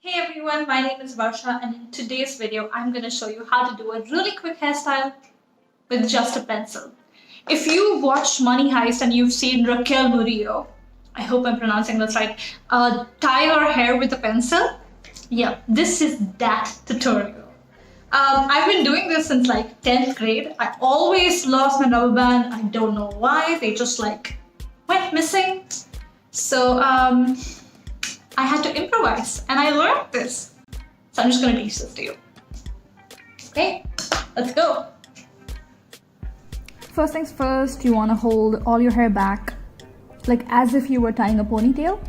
Hey everyone, my name is Varsha and in today's video I'm going to show you how to do a really quick hairstyle with just a pencil. If you watched Money Heist and you've seen Raquel Murillo, I hope I'm pronouncing this right, tie her hair with a pencil, yeah, this is that tutorial. I've been doing this since like 10th grade. I always lost my rubber band. I don't know why, they just like went missing. So I had to improvise and I learned this. So I'm just gonna teach this to you. Okay, let's go. First things first, you want to hold all your hair back, like as if you were tying a ponytail.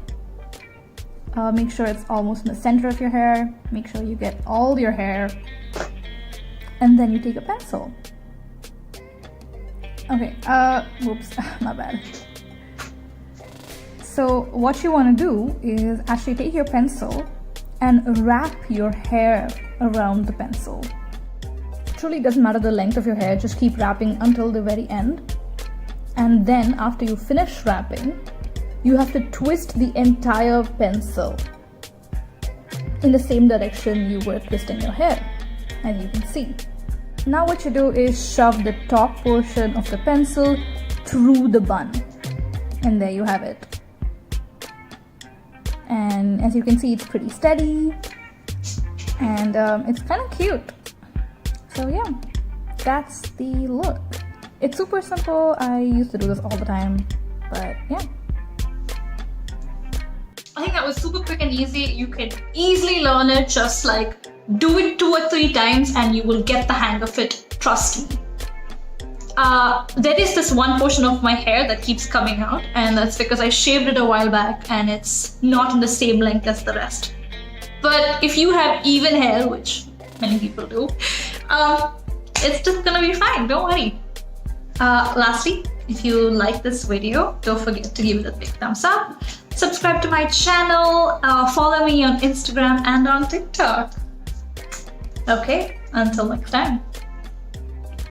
Make sure it's almost in the center of your hair. Make sure you get all your hair. And then you take a pencil. Okay, whoops, my bad. So what you want to do is actually take your pencil and wrap your hair around the pencil. It really doesn't matter the length of your hair, just keep wrapping until the very end. And then after you finish wrapping, you have to twist the entire pencil in the same direction you were twisting your hair, as you can see. Now what you do is shove the top portion of the pencil through the bun. And there you have it. And as you can see, it's pretty steady and it's kind of cute. So yeah, that's the look. It's super simple. I used to do this all the time, but yeah. I think that was super quick and easy. You can easily learn it. Just like do it 2 or 3 times and you will get the hang of it. Trust me. There is this one portion of my hair that keeps coming out, and that's because I shaved it a while back and it's not in the same length as the rest. But if you have even hair, which many people do, it's just gonna be fine, don't worry. Lastly, if you like this video, don't forget to give it a big thumbs up, subscribe to my channel, follow me on Instagram and on TikTok. Okay, until next time.